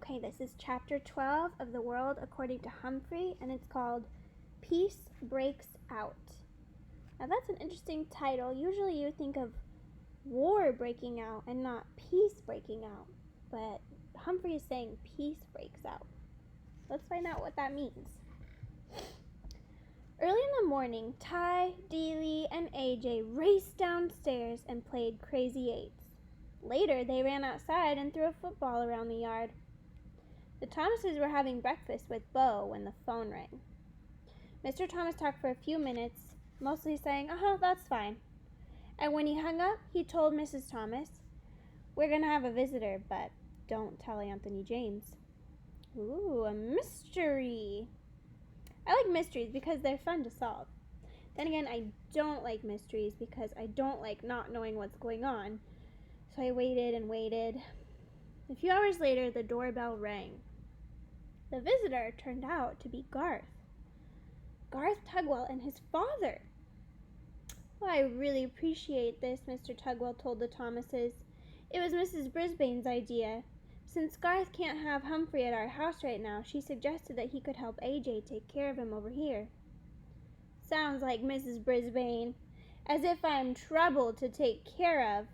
Okay, this is chapter 12 of The World According to Humphrey, and it's called Peace Breaks Out. Now that's an interesting title. Usually you think of war breaking out and not peace breaking out, but Humphrey is saying peace breaks out. Let's find out what that means. Early in the morning, Ty, Dealey, and AJ raced downstairs and played Crazy Eights. Later, they ran outside and threw a football around the yard. The Thomases were having breakfast with Bo when the phone rang. Mr. Thomas talked for a few minutes, mostly saying, that's fine. And when he hung up, he told Mrs. Thomas, "We're going to have a visitor, but don't tell Anthony James." Ooh, a mystery. I like mysteries because they're fun to solve. Then again, I don't like mysteries because I don't like not knowing what's going on. So I waited and waited. A few hours later, the doorbell rang. The visitor turned out to be Garth Tugwell and his father. "Well, I really appreciate this," Mr. Tugwell told the Thomases. "It was Mrs. Brisbane's idea. Since Garth can't have Humphrey at our house right now, she suggested that he could help AJ take care of him over here." "Sounds like Mrs. Brisbane. As if I'm trouble to take care of."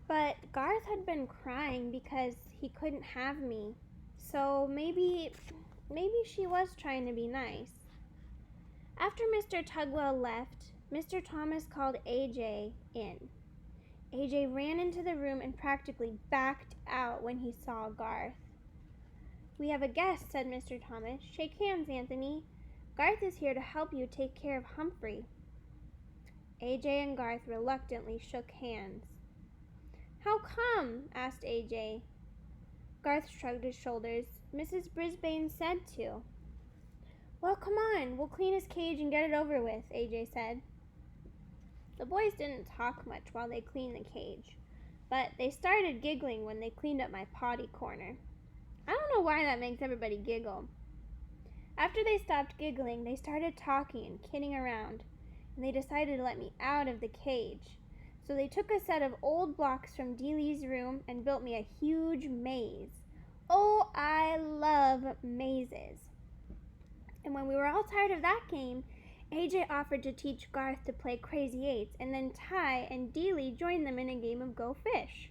But Garth had been crying because he couldn't have me. So maybe she was trying to be nice. After Mr. Tugwell left, Mr. Thomas called AJ in. AJ ran into the room and practically backed out when he saw Garth. "We have a guest," said Mr. Thomas. "Shake hands, Anthony. Garth is here to help you take care of Humphrey." AJ and Garth reluctantly shook hands. "How come?" asked AJ. Garth shrugged his shoulders. "Mrs. Brisbane said to." "Well, come on, we'll clean his cage and get it over with," AJ said. The boys didn't talk much while they cleaned the cage, but they started giggling when they cleaned up my potty corner. I don't know why that makes everybody giggle. After they stopped giggling, they started talking and kidding around, and they decided to let me out of the cage. So they took a set of old blocks from Dealey's room and built me a huge maze. Oh, I love mazes. And when we were all tired of that game, AJ offered to teach Garth to play Crazy Eights, and then Ty and Dealey joined them in a game of Go Fish.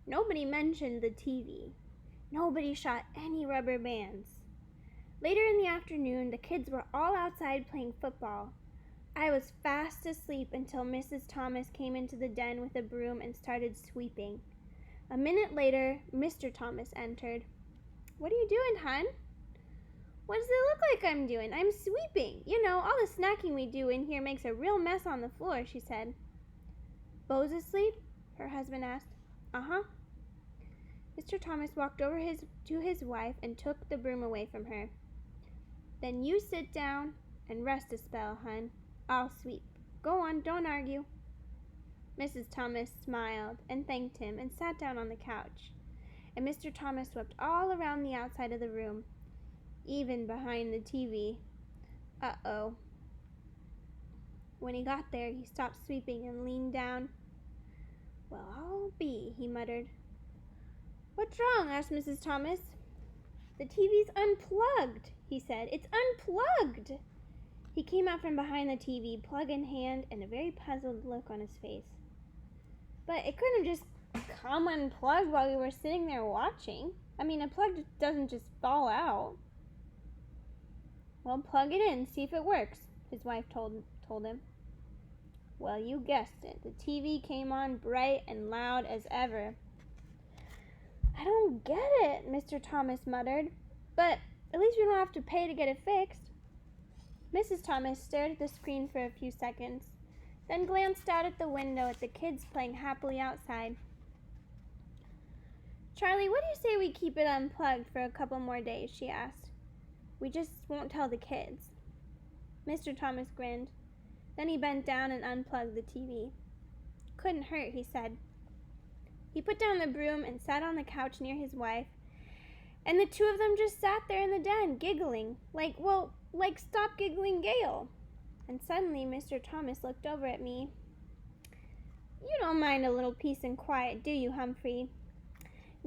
Nobody mentioned the TV. Nobody shot any rubber bands. Later in the afternoon, the kids were all outside playing football. I was fast asleep until Mrs. Thomas came into the den with a broom and started sweeping. A minute later, Mr. Thomas entered. "What are you doing, hon?" "What does it look like I'm doing? I'm sweeping. You know, all the snacking we do in here makes a real mess on the floor," she said. "Bo's asleep?" her husband asked. "Uh-huh." Mr. Thomas walked over to his wife and took the broom away from her. "Then you sit down and rest a spell, hun. I'll sweep. Go on, don't argue." Mrs. Thomas smiled and thanked him and sat down on the couch. And Mr. Thomas swept all around the outside of the room, even behind the TV. Uh-oh. When he got there, he stopped sweeping and leaned down. "Well, I'll be," he muttered. "What's wrong?" asked Mrs. Thomas. "The TV's unplugged," he said. "It's unplugged." He came out from behind the TV, plug in hand, and a very puzzled look on his face. "But it couldn't have just come unplugged while we were sitting there watching. I mean, a plug doesn't just fall out." "Well, plug it in, see if it works," his wife told him. Well, you guessed it. The TV came on bright and loud as ever. "I don't get it," Mr. Thomas muttered. "But at least we don't have to pay to get it fixed." Mrs. Thomas stared at the screen for a few seconds, then glanced out at the window at the kids playing happily outside. "Charlie, what do you say we keep it unplugged for a couple more days?" she asked. "We just won't tell the kids." Mr. Thomas grinned. Then he bent down and unplugged the TV. "Couldn't hurt," he said. He put down the broom and sat on the couch near his wife, and the two of them just sat there in the den, giggling, like Stop Giggling Gale. And suddenly Mr. Thomas looked over at me. "You don't mind a little peace and quiet, do you, Humphrey?"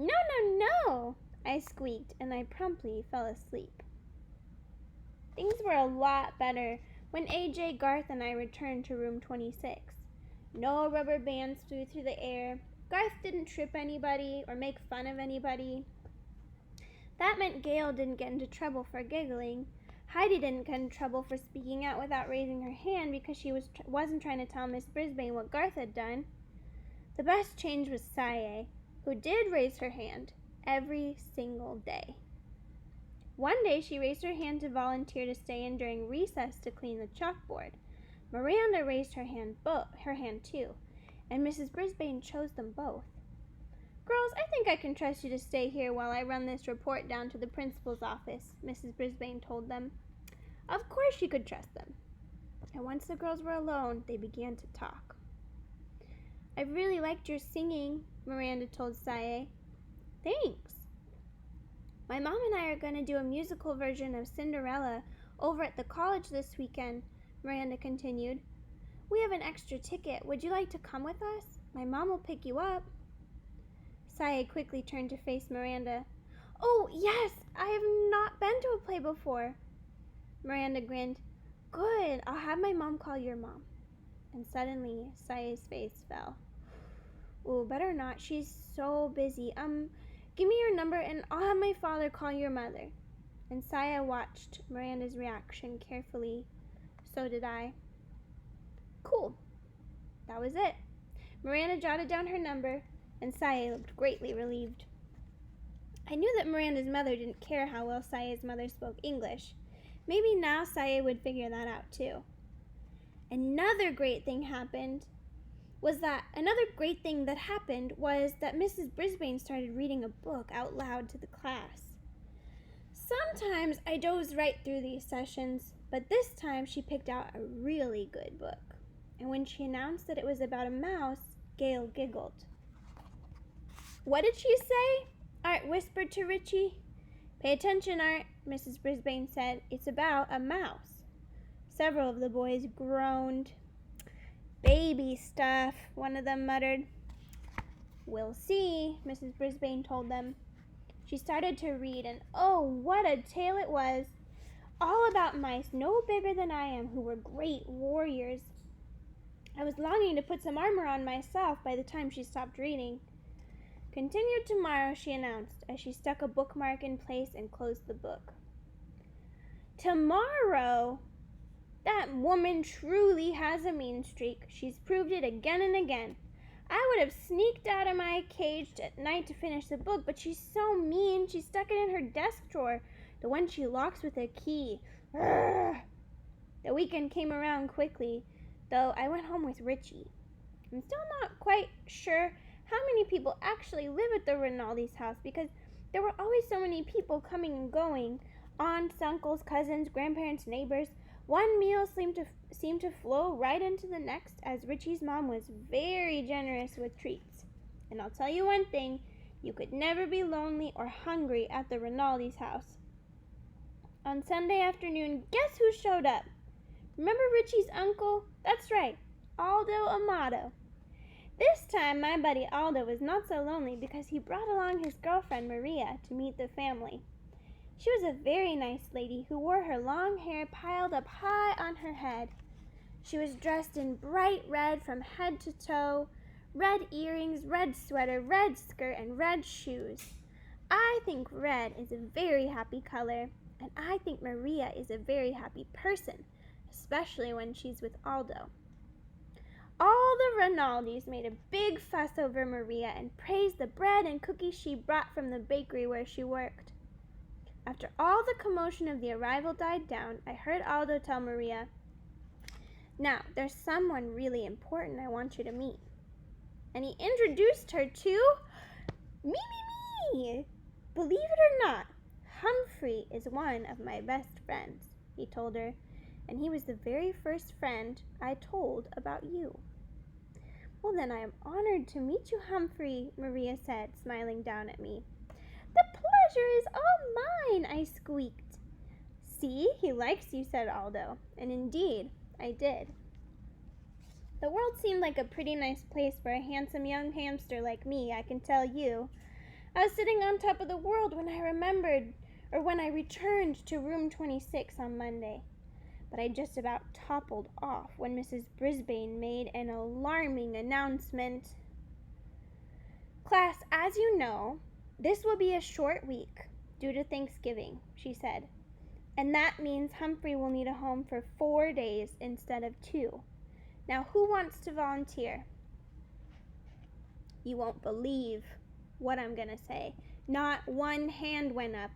No, no, no, I squeaked, and I promptly fell asleep. Things were a lot better when AJ, Garth, and I returned to room 26. No rubber bands flew through the air. Garth didn't trip anybody or make fun of anybody. That meant Gail didn't get into trouble for giggling. Heidi didn't get in trouble for speaking out without raising her hand because she wasn't trying to tell Miss Brisbane what Garth had done. The best change was Saye, who did raise her hand every single day. One day she raised her hand to volunteer to stay in during recess to clean the chalkboard. Miranda raised her hand too, and Mrs. Brisbane chose them both. Girls, I think I can trust you to stay here while I run this report down to the principal's office, Mrs. Brisbane told them. Of course she could trust them. And once the girls were alone, they began to talk. I really liked your singing, Miranda told Saye. Thanks. My mom and I are going to do a musical version of Cinderella over at the college this weekend, Miranda continued. We have an extra ticket. Would you like to come with us? My mom will pick you up. Saye quickly turned to face Miranda. Oh, yes, I have not been to a play before. Miranda grinned. Good, I'll have my mom call your mom. And suddenly, Saye's face fell. Ooh, better not. She's so busy. Give me your number and I'll have my father call your mother. And Saye watched Miranda's reaction carefully. So did I. Cool. That was it. Miranda jotted down her number, and Saye looked greatly relieved. I knew that Miranda's mother didn't care how well Saye's mother spoke English. Maybe now Saye would figure that out too. Another great thing that happened was that Mrs. Brisbane started reading a book out loud to the class. Sometimes I dozed right through these sessions, but this time she picked out a really good book. And when she announced that it was about a mouse, Gail giggled. What did she say? Art whispered to Richie. Pay attention, Art, Mrs. Brisbane said. It's about a mouse. Several of the boys groaned. Baby stuff, one of them muttered. We'll see, Mrs. Brisbane told them. She started to read, and oh, what a tale it was. All about mice no bigger than I am who were great warriors. I was longing to put some armor on myself by the time she stopped reading. Continue tomorrow, she announced, as she stuck a bookmark in place and closed the book. Tomorrow? That woman truly has a mean streak. She's proved it again and again. I would have sneaked out of my cage at night to finish the book, but she's so mean. She stuck it in her desk drawer, the one she locks with a key. Urgh. The weekend came around quickly, though I went home with Richie. I'm still not quite sure how many people actually live at the Rinaldi's house because there were always so many people coming and going. Aunts, uncles, cousins, grandparents, neighbors. One meal seemed to flow right into the next, as Richie's mom was very generous with treats. And I'll tell you one thing, you could never be lonely or hungry at the Rinaldi's house. On Sunday afternoon, guess who showed up? Remember Richie's uncle? That's right, Aldo Amato. This time, my buddy Aldo was not so lonely because he brought along his girlfriend Maria to meet the family. She was a very nice lady who wore her long hair piled up high on her head. She was dressed in bright red from head to toe, red earrings, red sweater, red skirt, and red shoes. I think red is a very happy color, and I think Maria is a very happy person, especially when she's with Aldo. All the Rinaldis made a big fuss over Maria and praised the bread and cookies she brought from the bakery where she worked. After all the commotion of the arrival died down, I heard Aldo tell Maria, "Now, there's someone really important I want you to meet." And he introduced her to me. Believe it or not, Humphrey is one of my best friends, he told her, and he was the very first friend I told about you. Well, then I am honored to meet you, Humphrey, Maria said, smiling down at me. The pleasure is all mine, I squeaked. See, he likes you, said Aldo, and indeed, I did. The world seemed like a pretty nice place for a handsome young hamster like me, I can tell you. I was sitting on top of the world when I returned to room 26 on Monday. But I just about toppled off when Mrs. Brisbane made an alarming announcement. Class, as you know, this will be a short week due to Thanksgiving, she said. And that means Humphrey will need a home for 4 days instead of 2. Now, who wants to volunteer? You won't believe what I'm gonna say. Not one hand went up.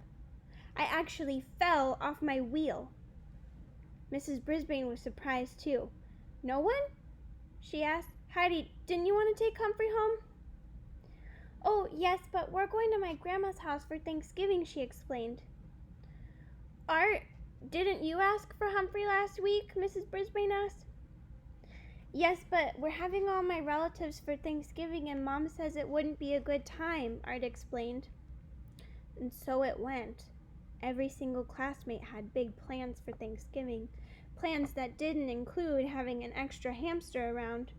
I actually fell off my wheel. Mrs. Brisbane was surprised too. No one? She asked. Heidi, didn't you want to take Humphrey home? Oh, yes, but we're going to my grandma's house for Thanksgiving, she explained. Art, didn't you ask for Humphrey last week? Mrs. Brisbane asked. Yes, but we're having all my relatives for Thanksgiving and Mom says it wouldn't be a good time, Art explained. And so it went. Every single classmate had big plans for Thanksgiving, plans that didn't include having an extra hamster around.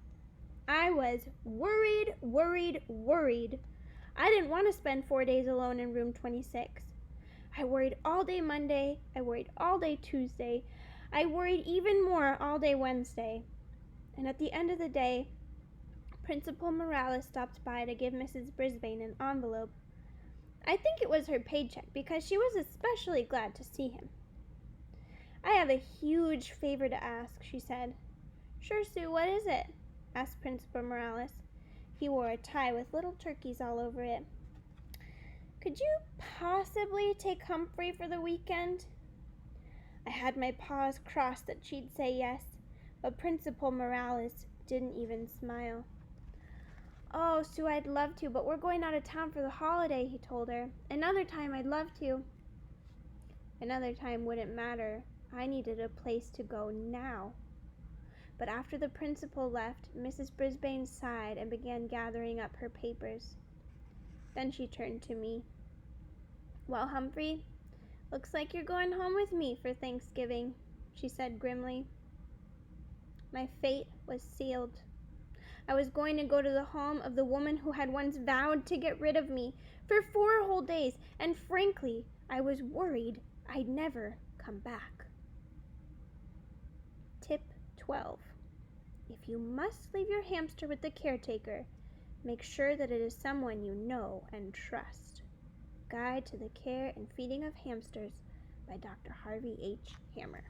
I was worried. I didn't want to spend 4 days alone in room 26. I worried all day Monday, I worried all day Tuesday, I worried even more all day Wednesday. And at the end of the day, Principal Morales stopped by to give Mrs. Brisbane an envelope. I think it was her paycheck because she was especially glad to see him. I have a huge favor to ask, she said. Sure, Sue, what is it? Asked Principal Morales. He wore a tie with little turkeys all over it. Could you possibly take Humphrey for the weekend? I had my paws crossed that she'd say yes, but Principal Morales didn't even smile. Oh, Sue, I'd love to, but we're going out of town for the holiday, he told her. Another time I'd love to. Another time wouldn't matter. I needed a place to go now. But after the principal left, Mrs. Brisbane sighed and began gathering up her papers. Then she turned to me. Well, Humphrey, looks like you're going home with me for Thanksgiving, she said grimly. My fate was sealed. I was going to go to the home of the woman who had once vowed to get rid of me for 4 whole days, and frankly, I was worried I'd never come back. Tip 12. If you must leave your hamster with the caretaker, make sure that it is someone you know and trust. Guide to the Care and Feeding of Hamsters by Dr. Harvey H. Hammer.